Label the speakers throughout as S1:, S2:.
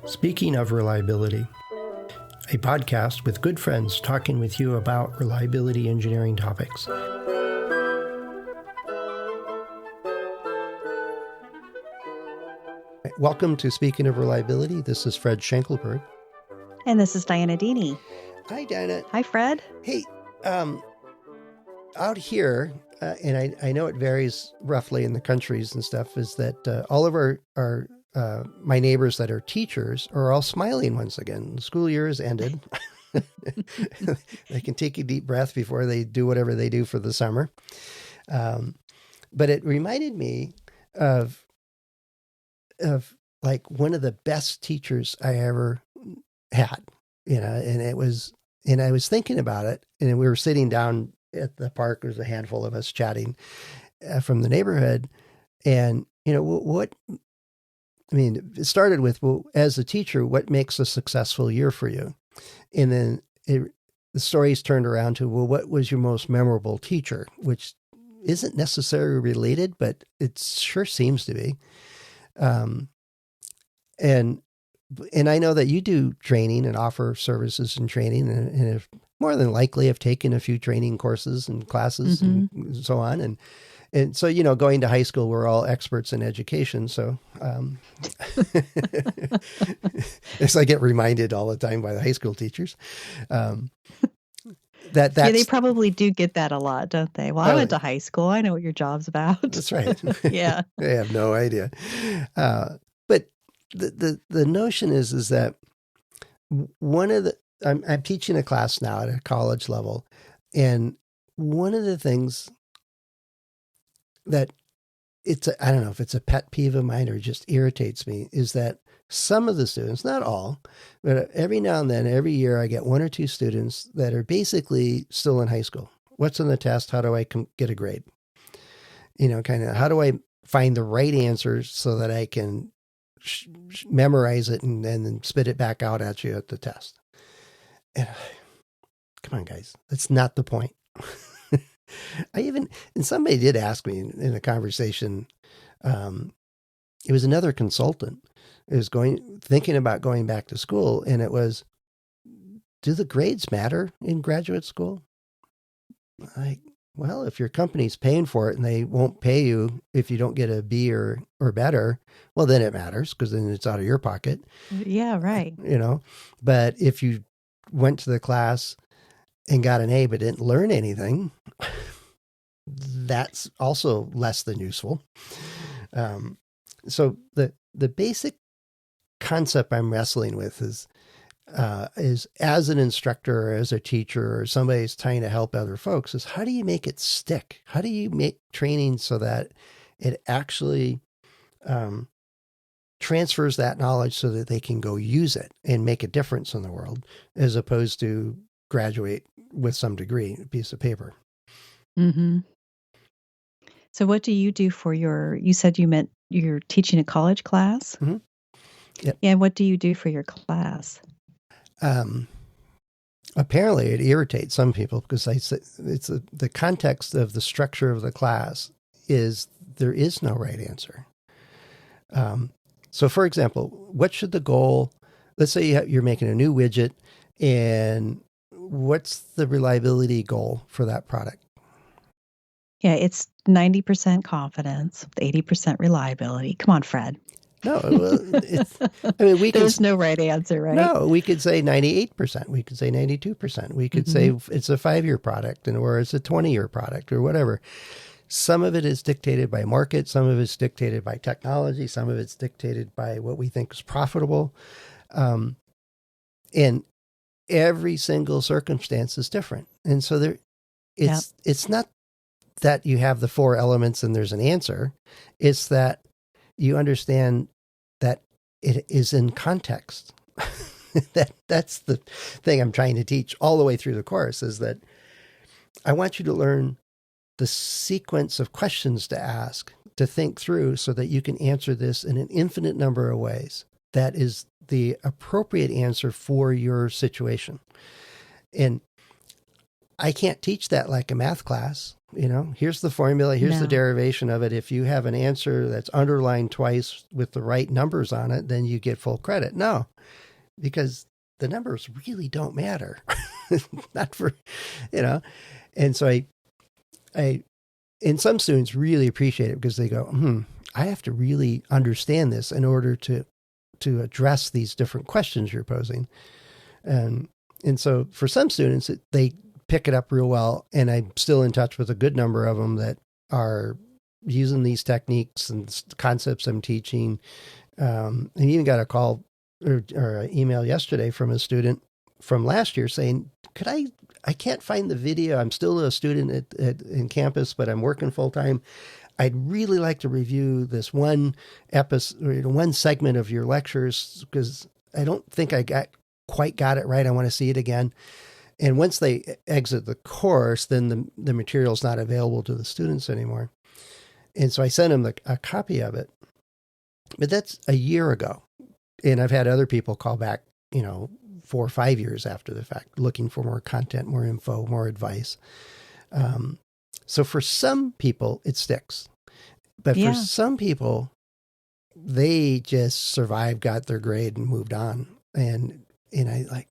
S1: Speaking of reliability, a podcast with good friends talking with you about reliability engineering topics. Welcome to Speaking of Reliability. This is Fred Schenkelberg.
S2: And this is Dianna.
S1: Hi, Dianna.
S2: Hi, Fred.
S1: Hey, out here, and I know it varies roughly in the countries and stuff, is that all of our my neighbors that are teachers are all smiling once again. The school year has ended. They can take a deep breath before they do whatever they do for the summer. But it reminded me of like one of the best teachers I ever had, and I was thinking about it, and we were sitting down at the park. There's a handful of us chatting from the neighborhood, and it started with, well, as a teacher, what makes a successful year for you? And then the stories turned around to, well, what was your most memorable teacher? Which isn't necessarily related, but it sure seems to be. And I know that you do training and offer services and training, and have more than likely have taken a few training courses and classes and so on. And so, going to high school, we're all experts in education. So as I get reminded all the time by the high school teachers, that's...
S2: Yeah, they probably do get that a lot, don't they? Well, I went to high school. I know what your job's about.
S1: That's right.
S2: Yeah.
S1: I have no idea. But the notion is that I'm teaching a class now at a college level. And one of the things that I don't know if it's a pet peeve of mine or just irritates me, is that some of the students, not all, but every now and then, every year, I get one or two students that are basically still in high school. What's on the test? How do I get a grade? Kind of, how do I find the right answer so that I can memorize it and then spit it back out at you at the test? And come on, guys, that's not the point. And somebody did ask me in a conversation, it was another consultant, is thinking about going back to school. And it was, do the grades matter in graduate school? Like, well, if your company's paying for it and they won't pay you if you don't get a B or better, well, then it matters, because then it's out of your pocket.
S2: Yeah, right.
S1: But if you went to the class and got an A but didn't learn anything, that's also less than useful. So the basic concept I'm wrestling with is as an instructor or as a teacher or somebody who's trying to help other folks, is how do you make it stick? How do you make training so that it actually transfers that knowledge so that they can go use it and make a difference in the world, as opposed to graduate with some degree, a piece of paper.
S2: Mm-hmm. So what do you do for you said you're teaching a college class?
S1: Mm-hmm. Yep.
S2: Yeah. What do you do for your class?
S1: Apparently it irritates some people, because it's the context of the structure of the class is there is no right answer. So for example, what should the goal, let's say you're making a new widget, and what's the reliability goal for that product?
S2: Yeah, it's 90% confidence, 80% reliability. Come on, Fred.
S1: No, there's
S2: no right answer, right?
S1: No, we could say 98%. We could say 92%. We could say it's a 5-year product or it's a 20-year product or whatever. Some of it is dictated by market. Some of it's dictated by technology. Some of it's dictated by what we think is profitable. And every single circumstance is different. And so it's not that you have the 4 elements and there's an answer. It's that you understand that it is in context. That's the thing I'm trying to teach all the way through the course, is that I want you to learn the sequence of questions to ask, to think through, so that you can answer this in an infinite number of ways. That is the appropriate answer for your situation. And I can't teach that like a math class. Here's the formula, here's the
S2: No.
S1: derivation of it. If you have an answer that's underlined twice with the right numbers on it, then you get full credit. No, because the numbers really don't matter. Not for, you know. And so I, and some students really appreciate it because they go, I have to really understand this in order to address these different questions you're posing. And so for some students, they pick it up real well. And I'm still in touch with a good number of them that are using these techniques and concepts I'm teaching. And even got a call or an email yesterday from a student from last year saying, I can't find the video. I'm still a student in campus, but I'm working full time. I'd really like to review this one episode, one segment of your lectures, because I don't think I quite got it right. I want to see it again. And once they exit the course, then the material's not available to the students anymore. And so I sent them a copy of it. But that's a year ago. And I've had other people call back, 4 or 5 years after the fact, looking for more content, more info, more advice. So for some people, it sticks. But for some people, they just survived, got their grade, and moved on. And I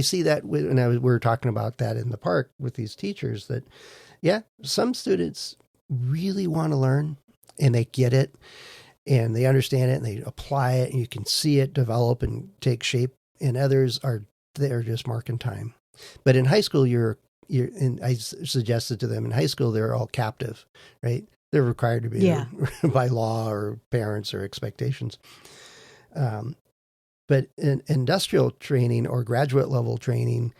S1: see that when we were talking about that in the park with these teachers, that, some students really want to learn and they get it and they understand it and they apply it and you can see it develop and take shape. And others they're just marking time. But in high school, and I suggested to them in high school, they're all captive, right? They're required to be there by law or parents or expectations. But in industrial training or graduate level training,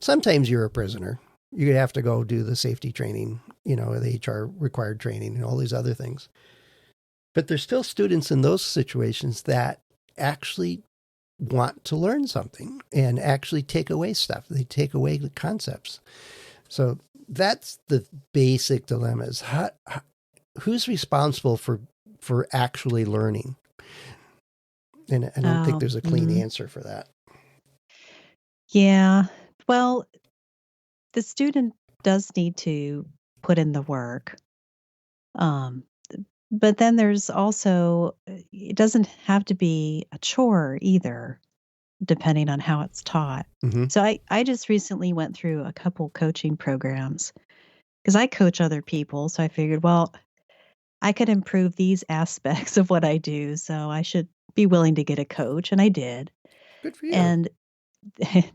S1: sometimes you're a prisoner. You have to go do the safety training, the HR required training and all these other things. But there's still students in those situations that actually want to learn something and actually take away stuff. They take away the concepts. So that's the basic dilemma: is who's responsible for actually learning? And I don't think there's a clean answer for that.
S2: Yeah. Well, the student does need to put in the work. But then there's also, it doesn't have to be a chore either, depending on how it's taught.
S1: Mm-hmm.
S2: So I just recently went through a couple coaching programs because I coach other people. So I figured, well, I could improve these aspects of what I do. So I should be willing to get a coach. And I did.
S1: Good for you.
S2: And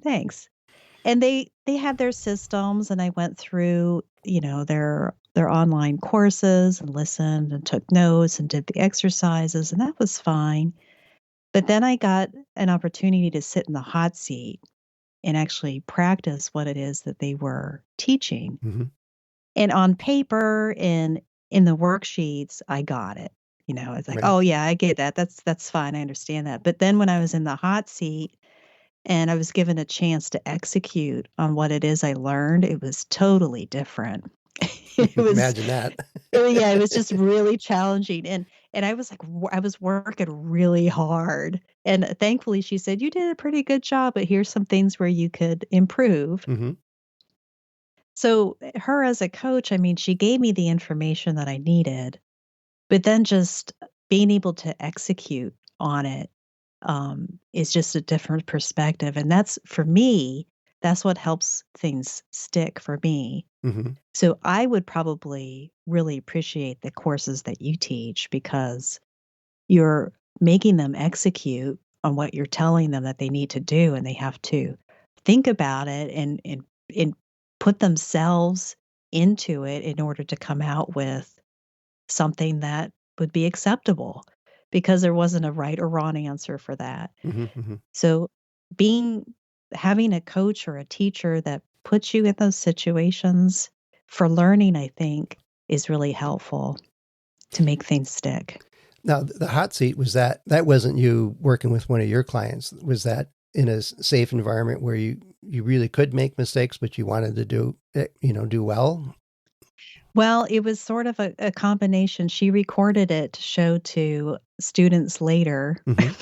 S2: thanks. And they had their systems, and I went through, their online courses and listened and took notes and did the exercises, and that was fine. But then I got an opportunity to sit in the hot seat and actually practice what it is that they were teaching.
S1: Mm-hmm.
S2: And on paper and in the worksheets, I got it. It's like, oh yeah, I get that. That's fine. I understand that. But then when I was in the hot seat and I was given a chance to execute on what it is I learned, it was totally different. It was,
S1: imagine that.
S2: It was just really challenging. And I was like, I was working really hard. And thankfully she said, you did a pretty good job, but here's some things where you could improve.
S1: Mm-hmm.
S2: So her as a coach, she gave me the information that I needed, but then just being able to execute on it is just a different perspective. And that's, for me, that's what helps things stick for me.
S1: Mm-hmm.
S2: So I would probably really appreciate the courses that you teach because you're making them execute on what you're telling them that they need to do, and they have to think about it and put themselves into it in order to come out with something that would be acceptable, because there wasn't a right or wrong answer for that.
S1: Mm-hmm. Mm-hmm.
S2: So having a coach or a teacher that puts you in those situations for learning, I think, is really helpful to make things stick.
S1: Now, the hot seat, that wasn't you working with one of your clients. Was that in a safe environment where you really could make mistakes, but you wanted to do well?
S2: Well, it was sort of a combination. She recorded it to show to students later,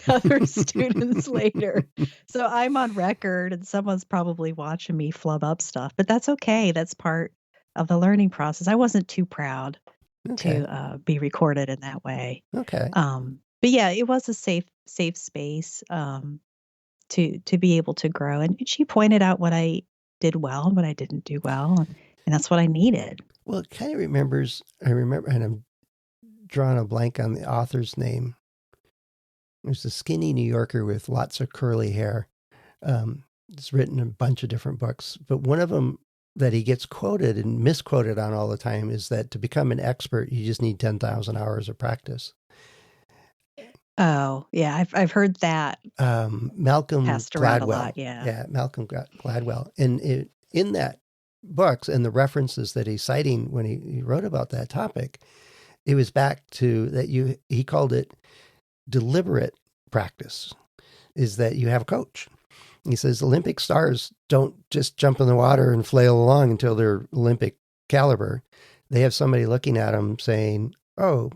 S2: other students later. So I'm on record and someone's probably watching me flub up stuff, but that's okay. That's part of the learning process. I wasn't too proud
S1: Okay.
S2: to be recorded in that way.
S1: Okay.
S2: But yeah, it was a safe space to be able to grow. And she pointed out what I did well and what I didn't do well, and that's what I needed.
S1: Well, it kind of I remember, and I'm drawing a blank on the author's name. There's a skinny New Yorker with lots of curly hair. It's written a bunch of different books, but one of them that he gets quoted and misquoted on all the time is that to become an expert, you just need 10,000 hours of practice.
S2: Oh, yeah, I've heard that
S1: Malcolm
S2: passed around a
S1: Gladwell.
S2: lot, yeah.
S1: Yeah, Malcolm Gladwell. And in that books and the references that he's citing when he wrote about that topic, it was back to that he called it deliberate practice, is that you have a coach. He says Olympic stars don't just jump in the water and flail along until they're Olympic caliber. They have somebody looking at them saying, oh,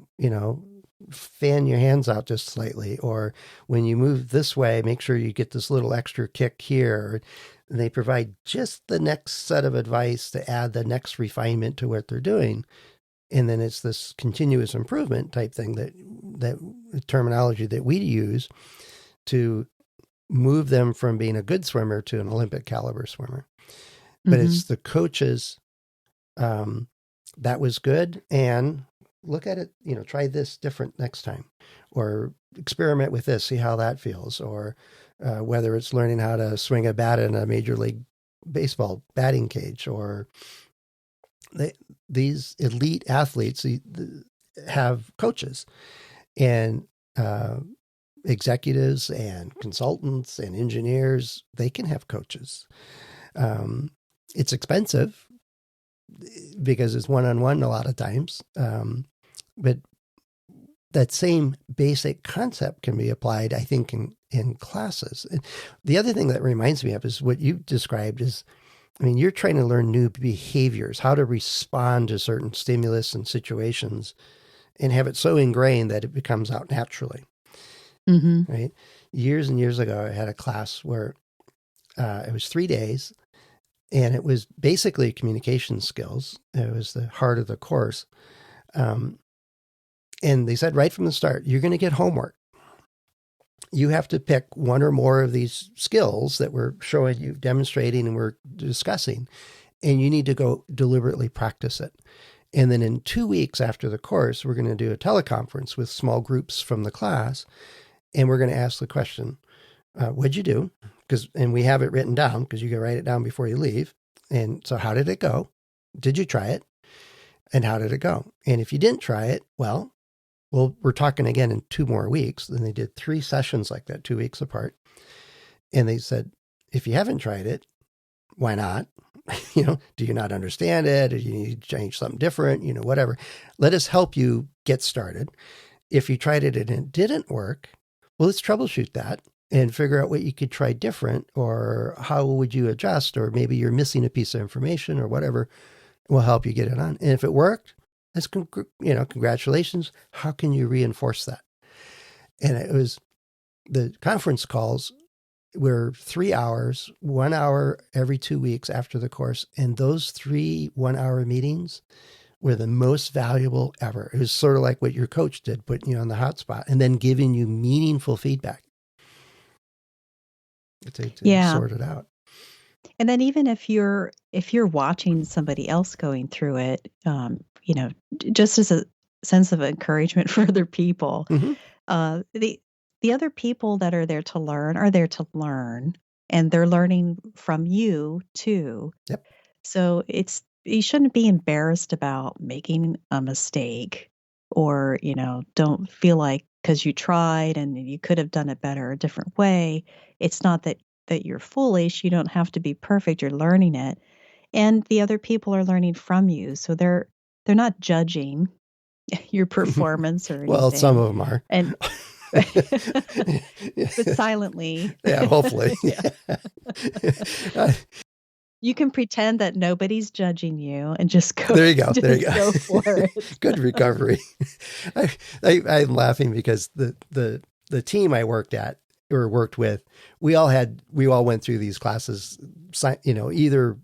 S1: fan your hands out just slightly, or when you move this way, make sure you get this little extra kick here. And they provide just the next set of advice to add the next refinement to what they're doing. And then it's this continuous improvement type thing that terminology that we use to move them from being a good swimmer to an Olympic caliber swimmer. But it's the coaches that was good, and look at it, try this different next time, or experiment with this, see how that feels, or whether it's learning how to swing a bat in a Major League Baseball batting cage, or these elite athletes have coaches and executives and consultants and engineers. They can have coaches. It's expensive because it's one-on-one a lot of times. But that same basic concept can be applied, I think, in classes. And the other thing that reminds me of is what you described is, you're trying to learn new behaviors, how to respond to certain stimulus and situations, and have it so ingrained that it becomes out naturally. Right? Years and years ago, I had a class where it was 3 days, and it was basically communication skills. It was the heart of the course. And they said right from the start, you're going to get homework. You have to pick one or more of these skills that we're showing you, demonstrating, and we're discussing, and you need to go deliberately practice it. And then in 2 weeks after the course, we're going to do a teleconference with small groups from the class, and we're going to ask the question, what'd you do? And we have it written down because you can write it down before you leave. And so how did it go? Did you try it? And how did it go? And if you didn't try it, well, we're talking again in 2 more weeks. Then they did 3 sessions like that, 2 weeks apart. And they said, if you haven't tried it, why not? Do you not understand it? Or you need to change something different? Whatever. Let us help you get started. If you tried it and it didn't work, well, let's troubleshoot that and figure out what you could try different, or how would you adjust, or maybe you're missing a piece of information or whatever. We'll help you get it on. And if it worked, that's, congratulations. How can you reinforce that? And it was, the conference calls were 3 hours, 1 hour every 2 weeks after the course. And those 3 1-hour meetings were the most valuable ever. It was sort of like what your coach did, putting you on the hot spot and then giving you meaningful feedback to sort it out.
S2: And then even if you're watching somebody else going through it, just as a sense of encouragement for other people, the other people that are there to learn are there to learn, and they're learning from you too.
S1: Yep.
S2: So you shouldn't be embarrassed about making a mistake, or, don't feel like because you tried and you could have done it better a different way. It's not that you're foolish. You don't have to be perfect. You're learning it. And the other people are learning from you. So they're not judging your performance or anything.
S1: Well, some of them are.
S2: And but silently.
S1: Yeah, hopefully.
S2: Yeah. You can pretend that nobody's judging you and just go
S1: There you go. There you
S2: just
S1: go.
S2: go for it.
S1: Good recovery. I'm laughing because the team I worked at or worked with, we all went through these classes, either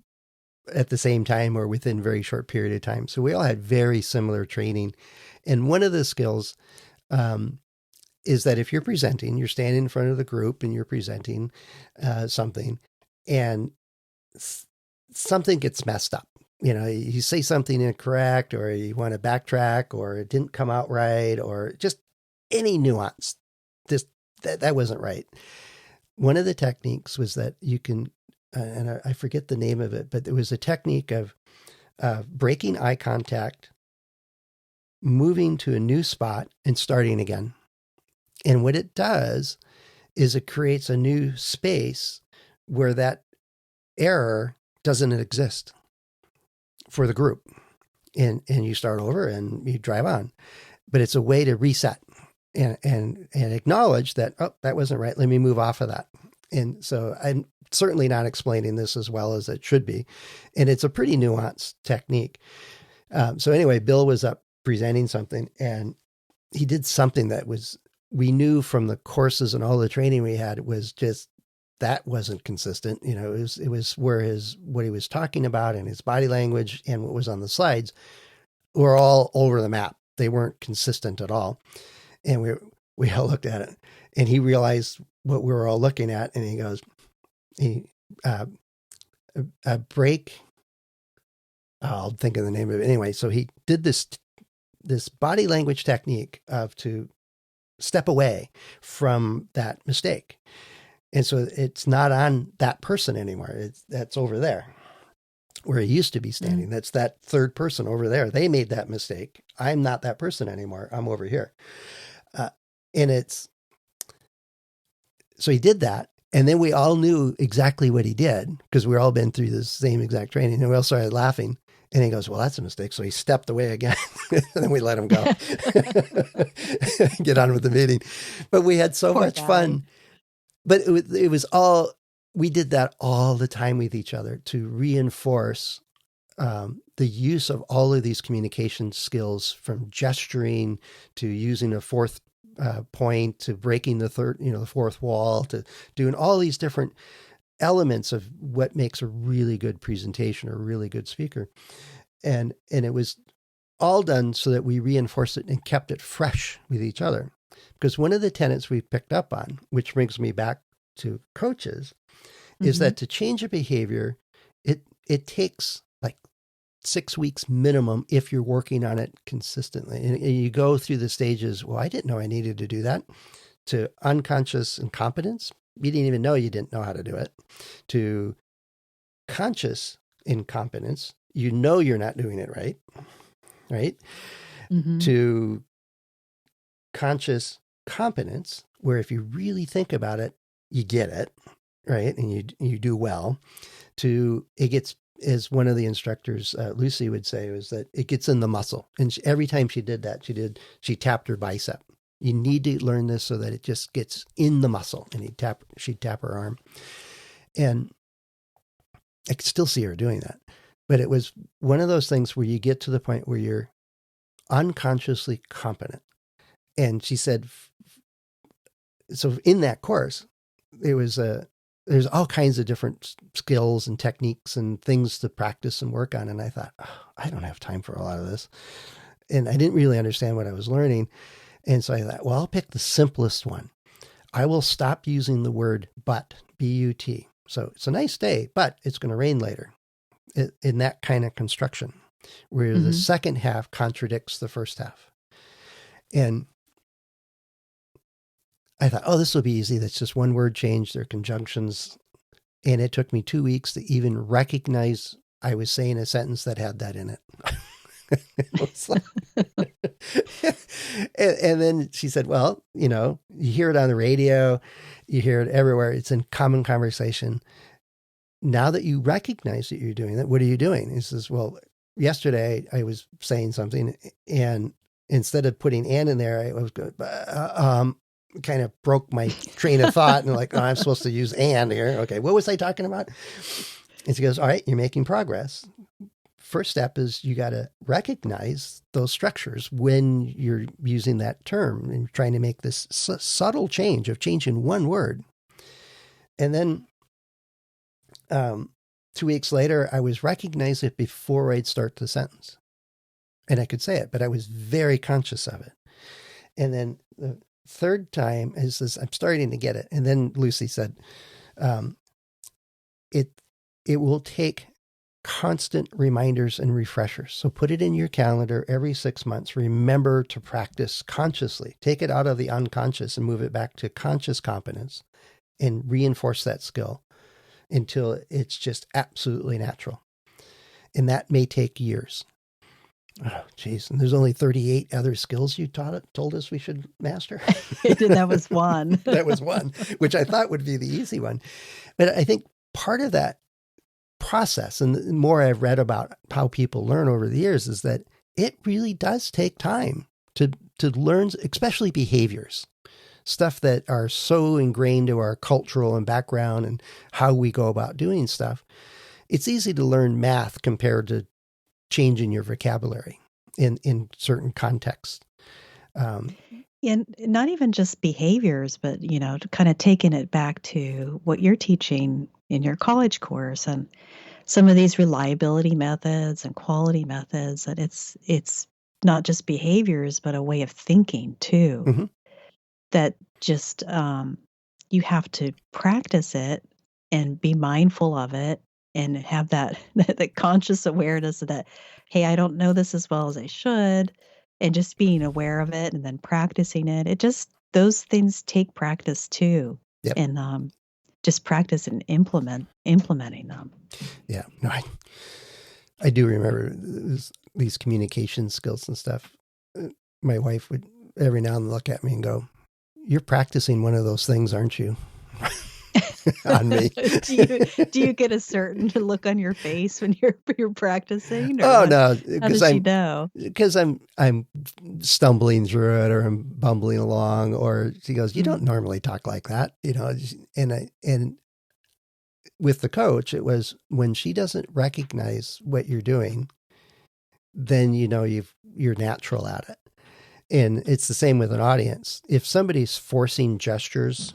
S1: at the same time or within a very short period of time. So we all had very similar training. And one of the skills is that if you're presenting, you're standing in front of the group and you're presenting something, and something gets messed up. You say something incorrect, or you want to backtrack, or it didn't come out right, or just any nuance. That wasn't right. One of the techniques was that you can, and I forget the name of it, but it was a technique of breaking eye contact, moving to a new spot, and starting again. And what it does is it creates a new space where that error doesn't exist for the group. And you start over and you drive on. But it's a way to reset and acknowledge that, oh, that wasn't right. Let me move off of that. And so I'm certainly not explaining this as well as it should be. And it's a pretty nuanced technique. So anyway, Bill was up presenting something, and he did something that we knew from the courses and all the training we had, was just, that wasn't consistent. It was where what he was talking about and his body language and what was on the slides were all over the map. They weren't consistent at all. And we all looked at it, and he realized what we were all looking at. And he goes, a break. I'll think of the name of it. Anyway, so he did this body language technique of to step away from that mistake. And so it's not on that person anymore. That's over there where he used to be standing. Mm. That's that third person over there. They made that mistake. I'm not that person anymore. I'm over here. So he did that. And then we all knew exactly what he did, because we all been through the same exact training, and we all started laughing. And he goes, well, that's a mistake. So he stepped away again, and then we let him go, get on with the meeting. But we had so much fun. But it was all, we did that all the time with each other to reinforce the use of all of these communication skills, from gesturing to using a fourth point, to breaking the fourth wall, to doing all these different elements of what makes a really good presentation or a really good speaker. And it was all done so that we reinforced it and kept it fresh with each other. Because one of the tenets we picked up on, which brings me back to coaches, is that to change a behavior, it takes like 6 weeks minimum if you're working on it consistently. And you go through the stages, well, I didn't know I needed to do that, to unconscious incompetence. You didn't even know you didn't know how to do it, to conscious incompetence. You know you're not doing it right? Mm-hmm. To conscious competence, where if you really think about it, you get it, right? And you do well. To it gets, as one of the instructors, Lucy would say, was that it gets in the muscle. And every time she did that, she tapped her bicep. You need to learn this so that it just gets in the muscle. And she'd tap her arm. And I could still see her doing that. But it was one of those things where you get to the point where you're unconsciously competent. And she said, so in that course, there's all kinds of different skills and techniques and things to practice and work on. And I thought, I don't have time for a lot of this. And I didn't really understand what I was learning. And so I thought, well, I'll pick the simplest one. I will stop using the word but, B-U-T. So it's a nice day, but it's going to rain later, in that kind of construction, where the second half contradicts the first half. And I thought, this will be easy. That's just one word change. They're conjunctions. And it took me 2 weeks to even recognize I was saying a sentence that had that in it. And then she said, well, you hear it on the radio, you hear it everywhere. It's in common conversation. Now that you recognize that you're doing that, what are you doing? He says, well, yesterday I was saying something, and instead of putting "and" in there, I was going, kind of broke my train of thought, and like, I'm supposed to use "and" here. Okay, what was I talking about? And she goes, all right, you're making progress. First step is you got to recognize those structures when you're using that term and trying to make this subtle change of changing one word. And then 2 weeks later, I was recognizing it before I'd start the sentence. And I could say it, but I was very conscious of it. And then the third time is this, I'm starting to get it. And then Lucy said, it will take constant reminders and refreshers. So put it in your calendar every 6 months. Remember to practice consciously. Take it out of the unconscious and move it back to conscious competence and reinforce that skill until it's just absolutely natural. And that may take years. Oh, geez. And there's only 38 other skills you told us we should master.
S2: That was one.
S1: That was one, which I thought would be the easy one. But I think part of that process, and the more I've read about how people learn over the years, is that it really does take time to learn, especially behaviors, stuff that are so ingrained to our cultural and background and how we go about doing stuff. It's easy to learn math compared to changing your vocabulary in certain contexts.
S2: And not even just behaviors, but, kind of taking it back to what you're teaching in your college course and some of these reliability methods and quality methods, that it's not just behaviors, but a way of thinking too,
S1: Mm-hmm.
S2: that just, you have to practice it and be mindful of it and have that conscious awareness that, hey, I don't know this as well as I should, and just being aware of it and then practicing it. Those things take practice too.
S1: Yep.
S2: And just practice and implementing them.
S1: Yeah. No, I do remember these communication skills and stuff. My wife would every now and then look at me and go, "You're practicing one of those things, aren't you?" On me.
S2: do you get a certain look on your face when you're practicing?
S1: Oh no,
S2: because
S1: I'm stumbling through it, or I'm bumbling along, or she goes, "You don't normally talk like that," and with the coach, it was when she doesn't recognize what you're doing, then you're natural at it. And it's the same with an audience. If somebody's forcing gestures,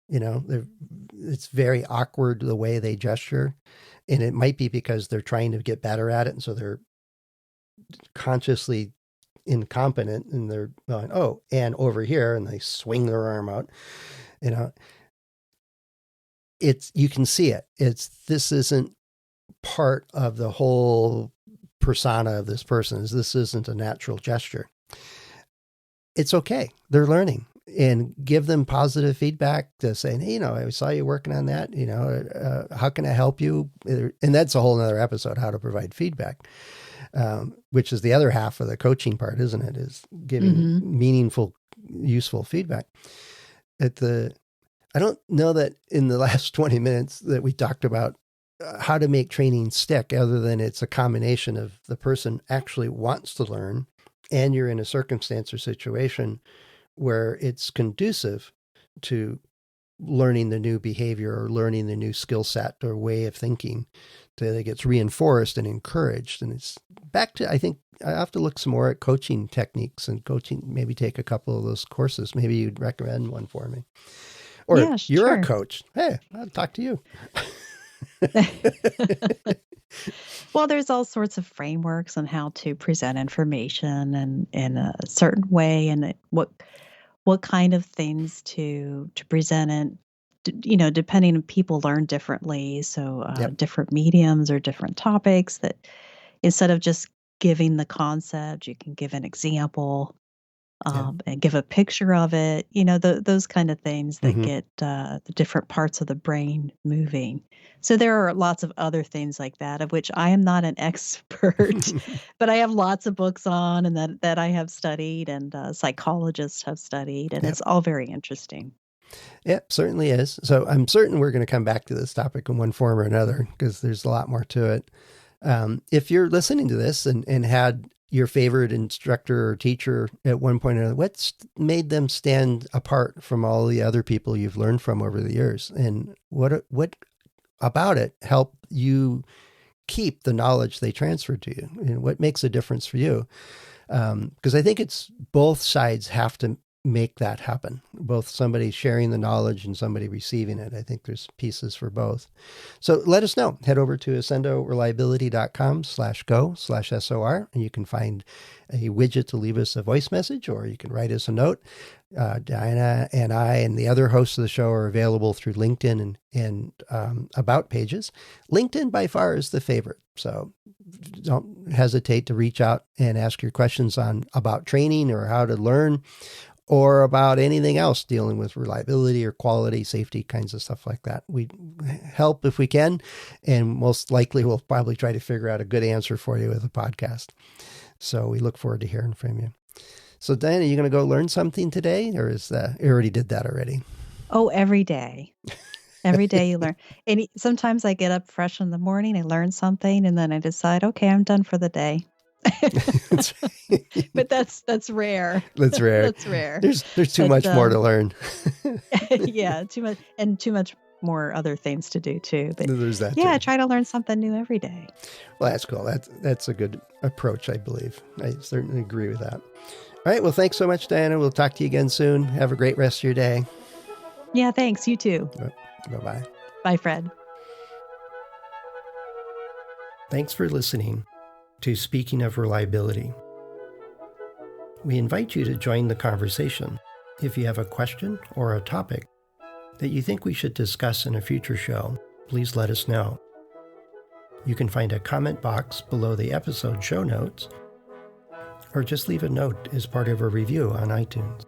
S1: it's very awkward the way they gesture. And it might be because they're trying to get better at it. And so they're consciously incompetent and they're going, oh, and over here, and they swing their arm out, you can see it. This isn't part of the whole persona of this person. This isn't a natural gesture. It's okay. They're learning, and give them positive feedback to say, hey, I saw you working on that. How can I help you? And that's a whole nother episode, how to provide feedback, which is the other half of the coaching part, isn't it? Is giving meaningful, useful feedback. I don't know that in the last 20 minutes that we talked about how to make training stick, other than it's a combination of the person actually wants to learn and you're in a circumstance or situation where it's conducive to learning the new behavior or learning the new skill set or way of thinking, that it gets reinforced and encouraged. And it's back to, I think I have to look some more at coaching techniques and coaching, maybe take a couple of those courses. Maybe you'd recommend one for me. Or
S2: yeah,
S1: you're
S2: sure.
S1: a coach. Hey, I'll talk to you.
S2: Well, there's all sorts of frameworks on how to present information and in a certain way, and what kind of things to present it. Depending on, people learn differently. So different mediums or different topics, that instead of just giving the concept, you can give an example. And give a picture of it, those kind of things that get the different parts of the brain moving. So there are lots of other things like that, of which I am not an expert, but I have lots of books on, and that I have studied, and psychologists have studied, and it's all very interesting.
S1: Yeah, certainly is. So I'm certain we're going to come back to this topic in one form or another, because there's a lot more to it. If you're listening to this and had your favorite instructor or teacher at one point or another, what's made them stand apart from all the other people you've learned from over the years? And what about it help you keep the knowledge they transferred to you, and what makes a difference for you. Because I think it's both sides have to make that happen, both somebody sharing the knowledge and somebody receiving it. I think there's pieces for both. So let us know. Head over to accendoreliability.com/go/SOR, and you can find a widget to leave us a voice message, or you can write us a note. Dianna and I and the other hosts of the show are available through LinkedIn and about pages. LinkedIn by far is the favorite. So don't hesitate to reach out and ask your questions about training or how to learn, or about anything else dealing with reliability or quality, safety kinds of stuff like that. We help if we can, and most likely we'll probably try to figure out a good answer for you with a podcast. So we look forward to hearing from you. So Dianna, are you going to go learn something today, or is that you already did that already?
S2: Oh, every day. Every day you learn. And sometimes I get up fresh in the morning, I learn something, and then I decide, okay, I'm done for the day. But that's rare.
S1: That's rare.
S2: That's rare.
S1: There's too much more to learn.
S2: Yeah, too much more other things to do too. But
S1: there's that.
S2: Yeah,
S1: too.
S2: I try to learn something new every day.
S1: Well, that's cool. That's a good approach, I believe. I certainly agree with that. All right. Well, thanks so much, Dianna. We'll talk to you again soon. Have a great rest of your day.
S2: Yeah, thanks. You too.
S1: Bye-bye.
S2: Bye, Fred.
S1: Thanks for listening to Speaking of Reliability. We invite you to join the conversation. If you have a question or a topic that you think we should discuss in a future show, please let us know. You can find a comment box below the episode show notes, or just leave a note as part of a review on iTunes.